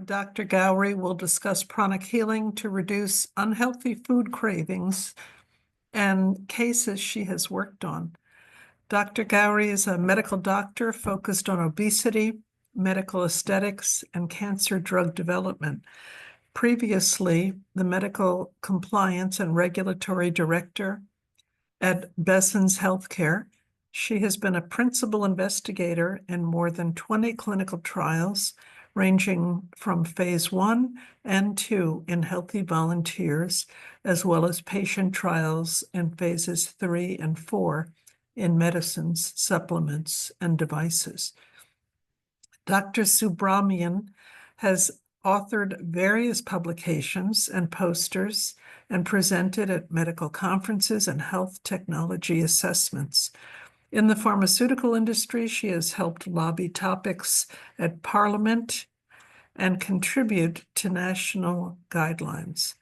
Dr. Gowri will discuss pranic healing to reduce unhealthy food cravings and cases she has worked on. Dr. Gowri is a medical doctor focused on obesity, medical aesthetics, and cancer drug development. Previously, the medical compliance and regulatory director at Besson's Healthcare, she has been a principal investigator in more than 20 clinical trials, ranging from phase 1 and 2 in healthy volunteers, as well as patient trials in phases 3 and 4 in medicines, supplements, and devices. Dr. Subramanian has authored various publications and posters and presented at medical conferences and health technology assessments. In the pharmaceutical industry, she has helped lobby topics at Parliament and contribute to national guidelines.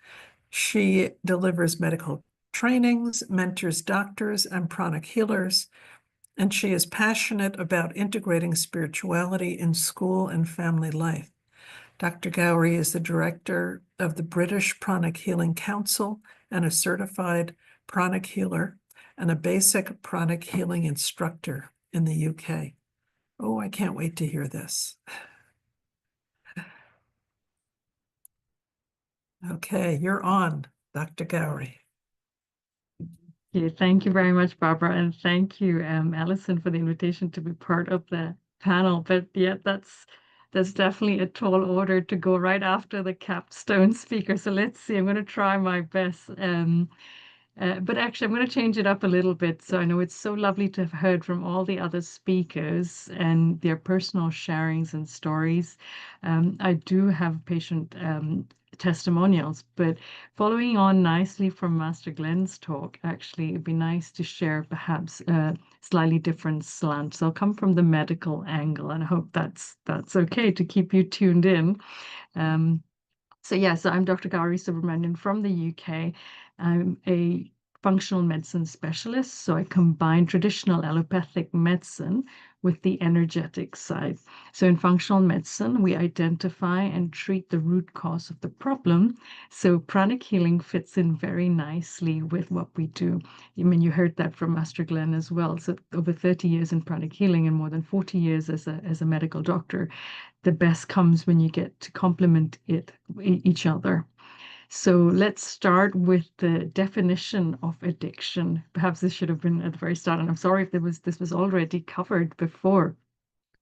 She delivers medical trainings, mentors doctors and pranic healers, and she is passionate about integrating spirituality in school and family life. Dr. Gowri is the director of the British Pranic Healing Council and a certified pranic healer and a basic pranic healing instructor in the UK. Oh, I can't wait to hear this. Okay, you're on, Dr. Gowri. Okay, thank you very much, Barbara, and thank you, Alison, for the invitation to be part of the panel. But yeah, that's definitely a tall order to go right after the capstone speaker. So let's see. I'm going to try my best. But actually, I'm going to change it up a little bit. So I know it's so lovely to have heard from all the other speakers and their personal sharings and stories. I do have patient testimonials, but following on nicely from Master Glenn's talk, actually, it'd be nice to share perhaps a slightly different slant. So I'll come from the medical angle, and I hope that's okay to keep you tuned in. So I'm Dr. Gowri Subramanian from the UK. I'm a functional medicine specialist, so I combine traditional allopathic medicine with the energetic side. So in functional medicine, we identify and treat the root cause of the problem. So pranic healing fits in very nicely with what we do. I mean, you heard that from Master Glenn as well. So over 30 years in pranic healing and more than 40 years as a medical doctor. The best comes when you get to complement each other. So let's start with the definition of addiction. Perhaps this should have been at the very start, and I'm sorry if this was already covered before.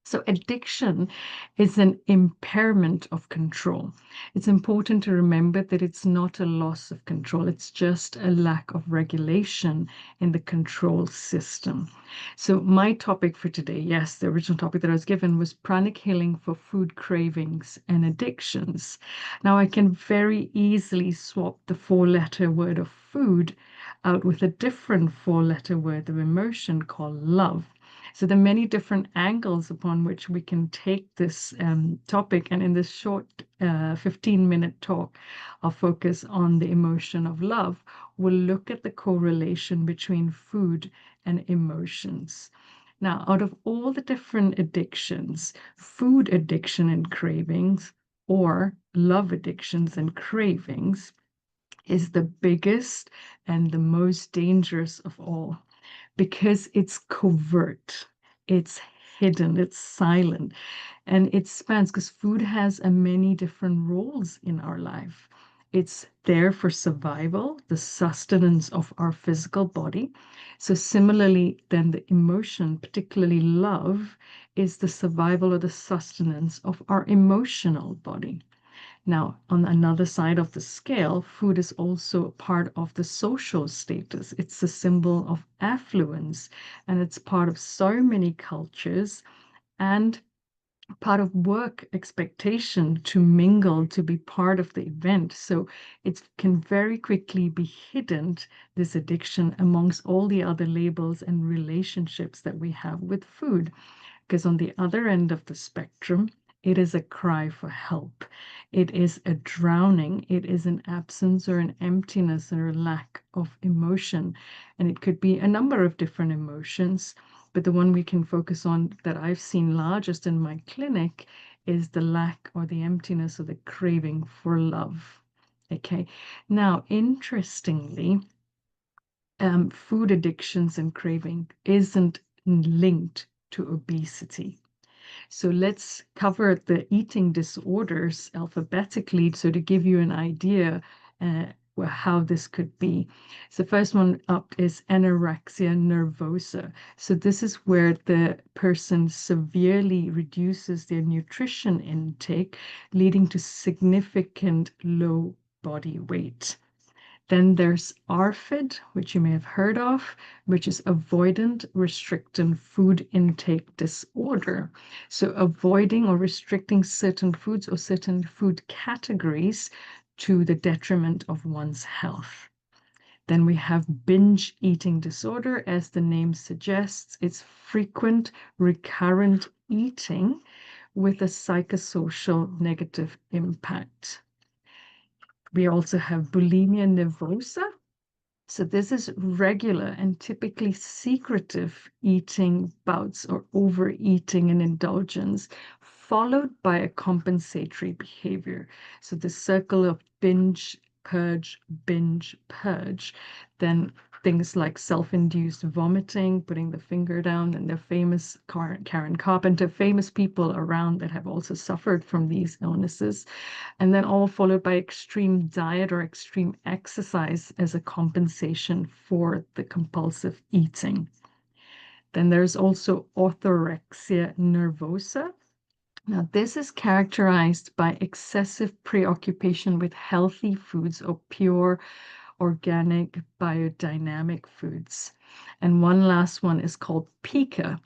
So addiction is an impairment of control. It's important to remember that it's not a loss of control. It's just a lack of regulation in the control system. So my topic for today, yes, the original topic that I was given was pranic healing for food cravings and addictions. Now I can very easily swap the 4-letter word of food out with a different 4-letter word of emotion called love. So there are many different angles upon which we can take this topic. And in this short 15-minute talk, I'll focus on the emotion of love. We'll look at the correlation between food and emotions. Now, out of all the different addictions, food addiction and cravings, or love addictions and cravings, is the biggest and the most dangerous of all, because it's covert, it's hidden, it's silent, and it spans, because food has many different roles in our life. It's there for survival, the sustenance of our physical body. So similarly, then the emotion, particularly love, is the survival or the sustenance of our emotional body. Now, on another side of the scale, food is also part of the social status. It's a symbol of affluence, and it's part of so many cultures and part of work expectation to mingle, to be part of the event. So it can very quickly be hidden, this addiction, amongst all the other labels and relationships that we have with food. Because on the other end of the spectrum, it is a cry for help. It is a drowning. It is an absence or an emptiness or a lack of emotion. And it could be a number of different emotions. But the one we can focus on that I've seen largest in my clinic is the lack or the emptiness or the craving for love. Okay. Now, interestingly, food addictions and craving isn't linked to obesity. So let's cover the eating disorders alphabetically, so to give you an idea how this could be. So the first one up is anorexia nervosa. So this is where the person severely reduces their nutrition intake, leading to significant low body weight. Then there's ARFID, which you may have heard of, which is avoidant restricting food intake disorder. So avoiding or restricting certain foods or certain food categories to the detriment of one's health. Then we have binge eating disorder. As the name suggests, it's frequent, recurrent eating with a psychosocial negative impact. We also have bulimia nervosa. So this is regular and typically secretive eating bouts or overeating and indulgence, followed by a compensatory behavior. So the circle of binge, purge, then things like self-induced vomiting, putting the finger down, and the famous Karen Carpenter, famous people around that have also suffered from these illnesses. And then all followed by extreme diet or extreme exercise as a compensation for the compulsive eating. Then there's also orthorexia nervosa. Now, this is characterized by excessive preoccupation with healthy foods or pure organic biodynamic foods. And one last one is called pica.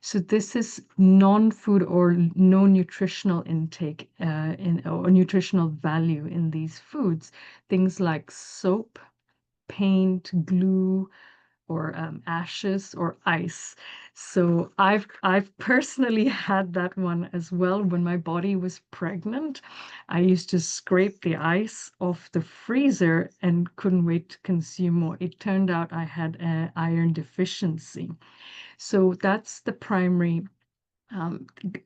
So this is non-food or no nutritional intake or nutritional value in these foods. Things like soap, paint, glue, or ashes or ice. So I've personally had that one as well. When my body was pregnant, I used to scrape the ice off the freezer and couldn't wait to consume more. It turned out I had an iron deficiency. So that's the primary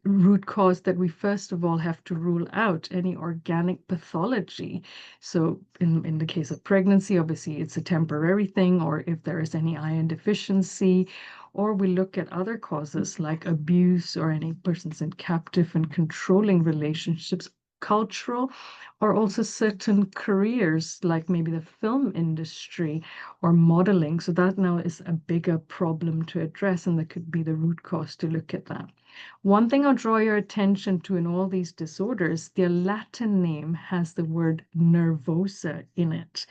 root cause that we first of all have to rule out any organic pathology. So in the case of pregnancy, obviously it's a temporary thing, or if there is any iron deficiency, or we look at other causes like abuse or any persons in captive and controlling relationships, cultural, or also certain careers like maybe the film industry or modeling. So that now is a bigger problem to address, and that could be the root cause to look at that. One thing I'll draw your attention to in all these disorders, their Latin name has the word nervosa in it,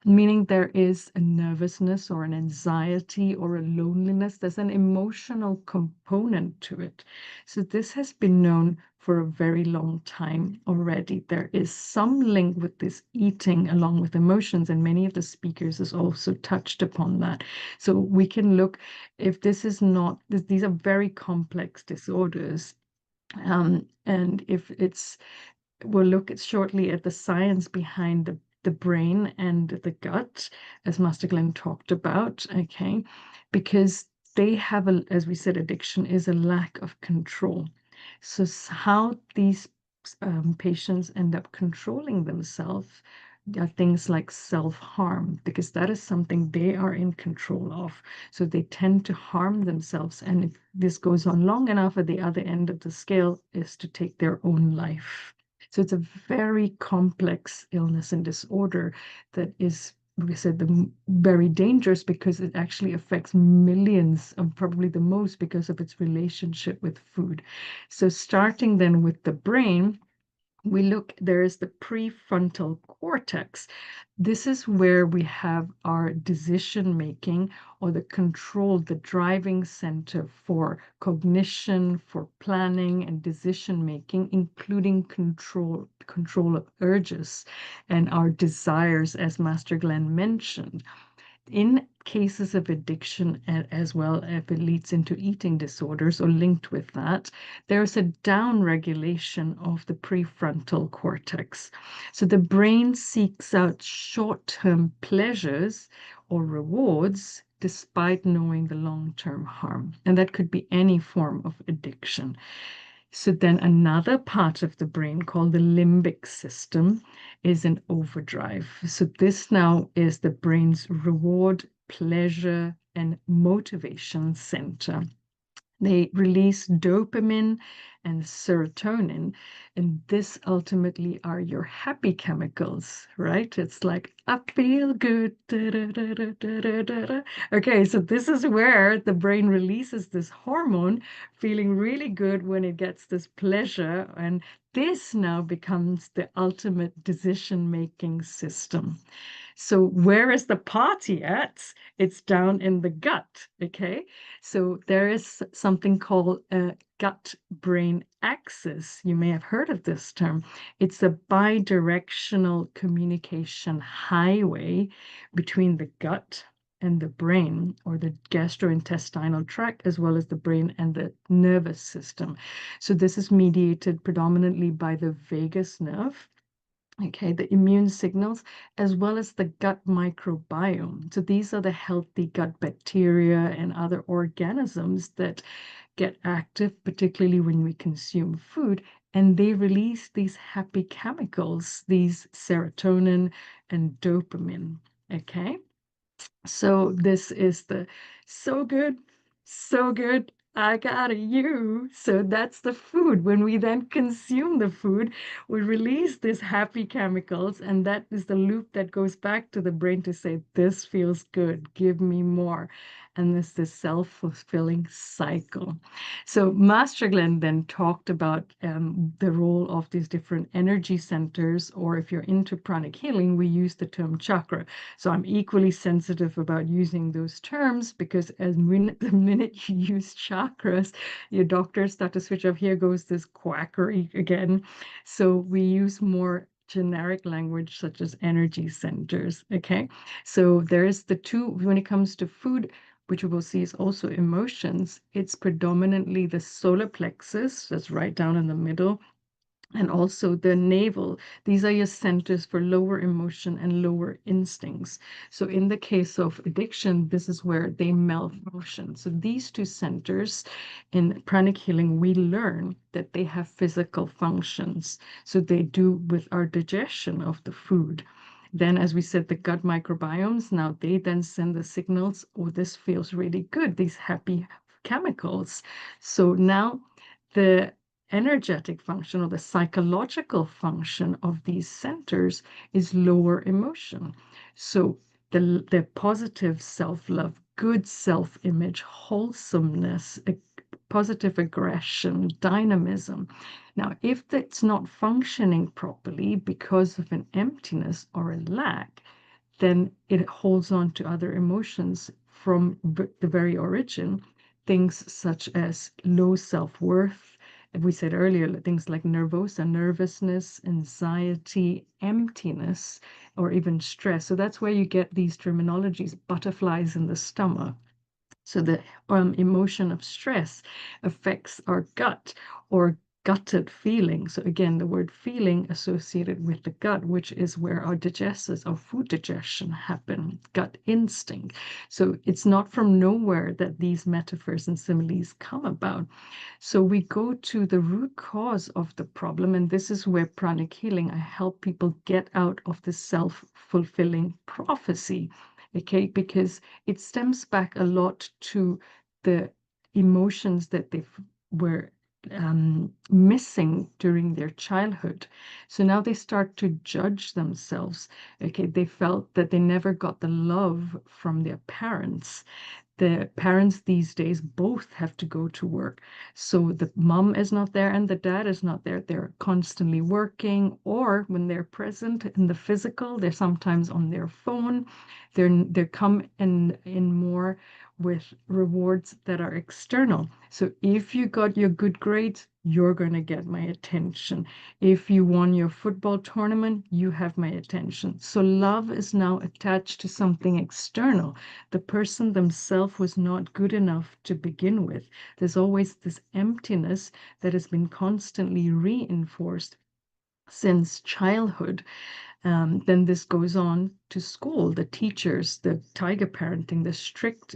meaning there is a nervousness or an anxiety or a loneliness. There's an emotional component to it. So this has been known for a very long time already. There is some link with this eating along with emotions, and many of the speakers has also touched upon that. So we can look, if this is not, these are very complex disorders. And if it's, we'll look at shortly at the science behind the brain and the gut, as Master Glenn talked about, okay, because they have, as we said, addiction is a lack of control. So how these patients end up controlling themselves are things like self-harm, because that is something they are in control of. So they tend to harm themselves. And if this goes on long enough, at the other end of the scale is to take their own life. So it's a very complex illness and disorder that is, we said, very dangerous because it actually affects millions, and probably the most because of its relationship with food. So starting then with the brain, we look, there is the prefrontal cortex. This is where we have our decision making or the control, the driving center for cognition, for planning and decision making, including control of urges and our desires, as Master Glenn mentioned. In cases of addiction, as well, if it leads into eating disorders or linked with that, there's a downregulation of the prefrontal cortex. So the brain seeks out short-term pleasures or rewards despite knowing the long-term harm. And that could be any form of addiction. So then another part of the brain called the limbic system is in overdrive. So this now is the brain's reward, pleasure, and motivation center. They release dopamine and serotonin, and this ultimately are your happy chemicals, right? It's like, I feel good. Da, da, da, da, da, da, da, da. Okay, so this is where the brain releases this hormone, feeling really good when it gets this pleasure, and this now becomes the ultimate decision-making system. So where is the party at? It's down in the gut, okay? So there is something called a gut-brain axis. You may have heard of this term. It's a bidirectional communication highway between the gut and the brain, or the gastrointestinal tract, as well as the brain and the nervous system. So this is mediated predominantly by the vagus nerve. Okay, the immune signals, as well as the gut microbiome. So these are the healthy gut bacteria and other organisms that get active, particularly when we consume food, and they release these happy chemicals, these serotonin and dopamine. Okay, so this is the so good, so good. I got you. So that's the food. When we then consume the food, we release these happy chemicals, and that is the loop that goes back to the brain to say, this feels good, give me more. And this is the self-fulfilling cycle. So Master Glenn then talked about the role of these different energy centers, or if you're into pranic healing, we use the term chakra. So I'm equally sensitive about using those terms, because the minute you use chakras, your doctors start to switch off. Here goes this quackery again. So we use more generic language such as energy centers. Okay. So there's the two, when it comes to food, which we will see is also emotions, it's predominantly the solar plexus, that's right down in the middle, and also the navel. These are your centers for lower emotion and lower instincts. So in the case of addiction, this is where they malfunction. So these two centers in pranic healing, we learn that they have physical functions. So they do with our digestion of the food. Then, as we said, the gut microbiomes, now they then send the signals, oh, this feels really good, these happy chemicals. So now the energetic function, or the psychological function of these centers, is lower emotion. So the positive self-love, good self-image, wholesomeness, positive aggression, dynamism. Now, if it's not functioning properly because of an emptiness or a lack, then it holds on to other emotions from the very origin, things such as low self-worth. We said earlier, things like nervousness, anxiety, emptiness, or even stress. So that's where you get these terminologies, butterflies in the stomach. So the emotion of stress affects our gut, or gutted feeling. So again, the word feeling associated with the gut, which is where our digestives, our food digestion happen, gut instinct. So it's not from nowhere that these metaphors and similes come about. So we go to the root cause of the problem, and this is where pranic healing, I help people get out of the self-fulfilling prophecy. Okay, because it stems back a lot to the emotions that they were missing during their childhood. So now they start to judge themselves. Okay, they felt that they never got the love from their parents. The parents these days both have to go to work. So the mom is not there and the dad is not there. They're constantly working, or when they're present in the physical, they're sometimes on their phone. They come in more with rewards that are external. So if you got your good grades, you're going to get my attention. If you won your football tournament, you have my attention. So love is now attached to something external. The person themselves was not good enough to begin with. There's always this emptiness that has been constantly reinforced since childhood. Then this goes on to school, the teachers, the tiger parenting, the strict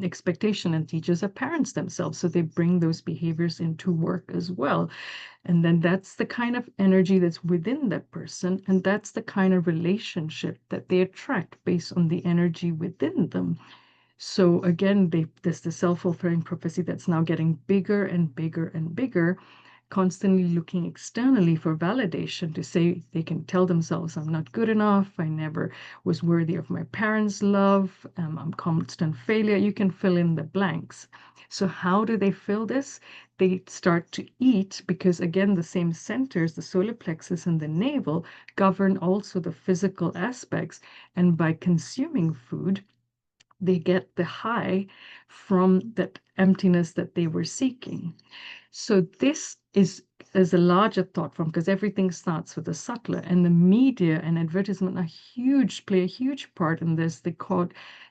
expectation, and teachers are parents themselves. So they bring those behaviors into work as well. And then that's the kind of energy that's within that person. And that's the kind of relationship that they attract based on the energy within them. So again, there's the self-fulfilling prophecy that's now getting bigger and bigger and bigger, constantly looking externally for validation to say they can tell themselves, I'm not good enough, I never was worthy of my parents' love, I'm constant failure. You can fill in the blanks. So how do they fill this? They start to eat because, again, the same centers, the solar plexus and the navel, govern also the physical aspects. And by consuming food, they get the high from that emptiness that they were seeking. So this is a larger thought form, because everything starts with the subtler, and the media and advertisement play a huge part in this.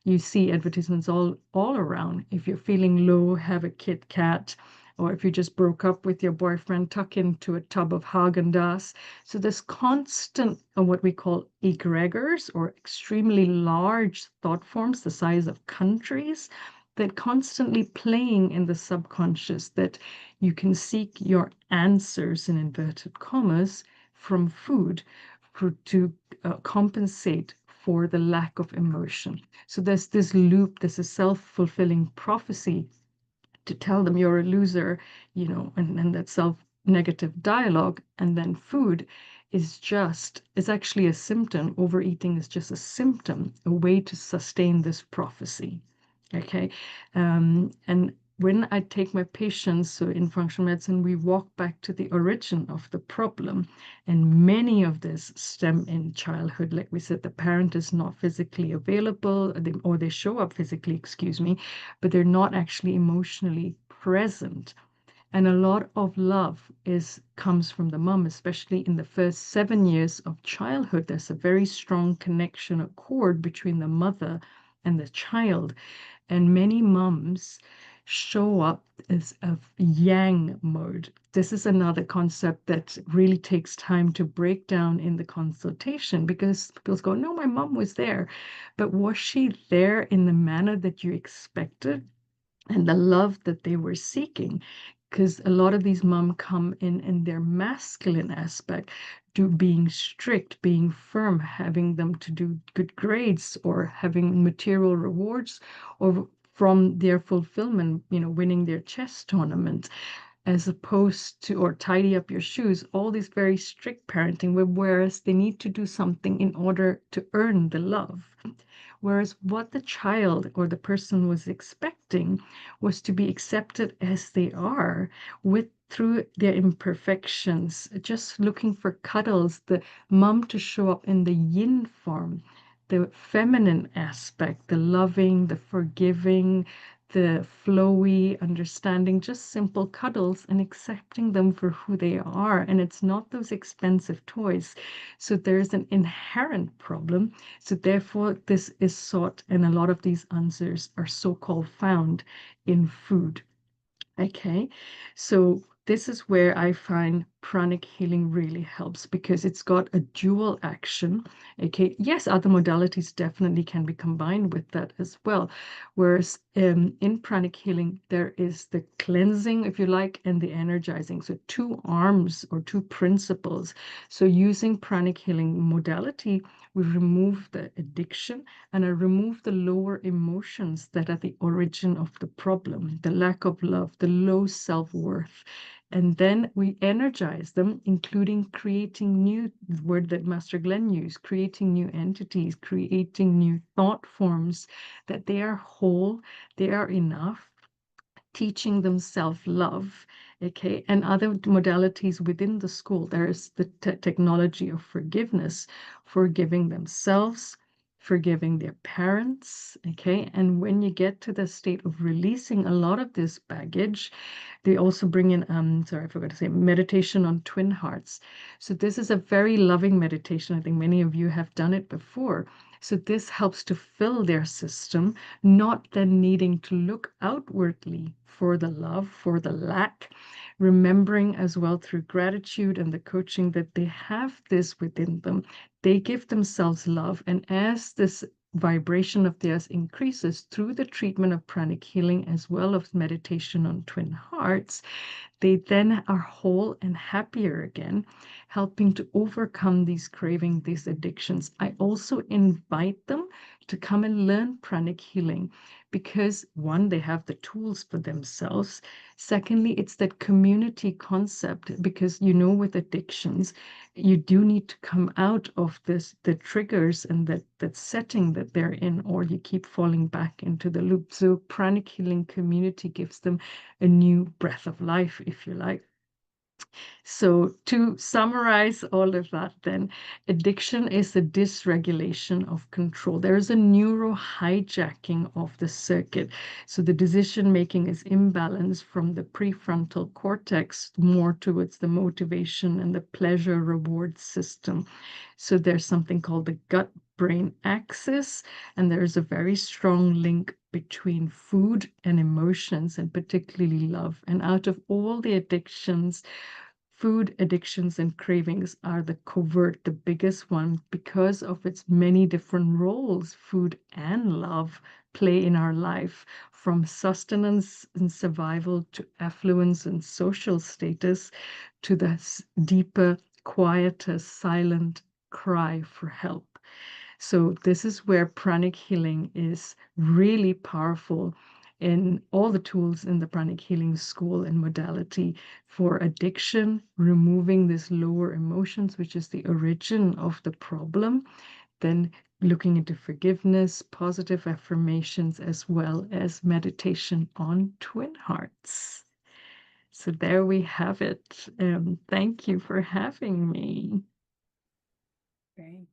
You see advertisements all around. If you're feeling low, have a Kit Kat. Or if you just broke up with your boyfriend, tuck into a tub of Haagen-Dazs. So this constant, what we call egregors, or extremely large thought forms, the size of countries, that constantly playing in the subconscious, that you can seek your answers, in inverted commas, from food to compensate for the lack of emotion. So there's this loop, there's a self-fulfilling prophecy to tell them you're a loser, and that self-negative dialogue. And then food is actually a symptom. Overeating is just a symptom, a way to sustain this prophecy. Okay. And when I take my patients, so in functional medicine, we walk back to the origin of the problem. And many of this stem in childhood. Like we said, the parent is not physically available, or they show up physically, excuse me, but they're not actually emotionally present. And a lot of love comes from the mom, especially in the first 7 years of childhood. There's a very strong connection, a cord between the mother and the child. And many moms show up as a yang mode. This is another concept that really takes time to break down in the consultation, because people go, no, my mom was there. But was she there in the manner that you expected and the love that they were seeking? Because a lot of these moms come in their masculine aspect, being strict, being firm, having them to do good grades, or having material rewards, or from their fulfillment, winning their chess tournament, as opposed to, or tidy up your shoes, all these very strict parenting, whereas they need to do something in order to earn the love. Whereas what the child or the person was expecting was to be accepted as they are, through their imperfections, just looking for cuddles, the mom to show up in the yin form, the feminine aspect, the loving, the forgiving, the flowy, understanding, just simple cuddles, and accepting them for who they are. And it's not those expensive toys. So there's an inherent problem. So therefore, this is sought, and a lot of these answers are so-called found in food. Okay, so this is where I find pranic healing really helps, because it's got a dual action. Okay, yes, other modalities definitely can be combined with that as well. Whereas in pranic healing, there is the cleansing, if you like, and the energizing. So two arms or two principles. So using pranic healing modality, we remove the addiction, and I remove the lower emotions that are the origin of the problem, the lack of love, the low self-worth. And then we energize them, including creating new, the word that Master Glenn used, creating new entities, creating new thought forms, that they are whole, they are enough, teaching them self-love. Okay, and other modalities within the school, there is the technology of forgiveness, forgiving themselves, forgiving their parents. Okay, and when you get to the state of releasing a lot of this baggage, they also bring in, sorry, I forgot to say, meditation on twin hearts. So this is a very loving meditation. I think many of you have done it before. So this helps to fill their system, not then needing to look outwardly for the love, for the lack, remembering as well through gratitude and the coaching that they have this within them. They give themselves love. And as this vibration of theirs increases through the treatment of pranic healing as well as meditation on twin hearts, they then are whole and happier again, helping to overcome these cravings, these addictions. I also invite them to come and learn pranic healing because, one, they have the tools for themselves. Secondly, it's that community concept because, with addictions, you do need to come out of the triggers and that setting that they're in, or you keep falling back into the loop. So pranic healing community gives them a new breath of life, if you like. So to summarize all of that, then, addiction is a dysregulation of control. There is a neuro hijacking of the circuit. So the decision making is imbalanced from the prefrontal cortex more towards the motivation and the pleasure reward system. So there's something called the gut brain axis, and there's a very strong link between food and emotions, and particularly love. And out of all the addictions, food addictions and cravings are the covert, the biggest one, because of its many different roles food and love play in our life, from sustenance and survival to affluence and social status to the deeper, quieter, silent cry for help. So this is where pranic healing is really powerful in all the tools in the pranic healing school and modality for addiction, removing these lower emotions, which is the origin of the problem, then looking into forgiveness, positive affirmations, as well as meditation on twin hearts. So there we have it. Thank you for having me. Thank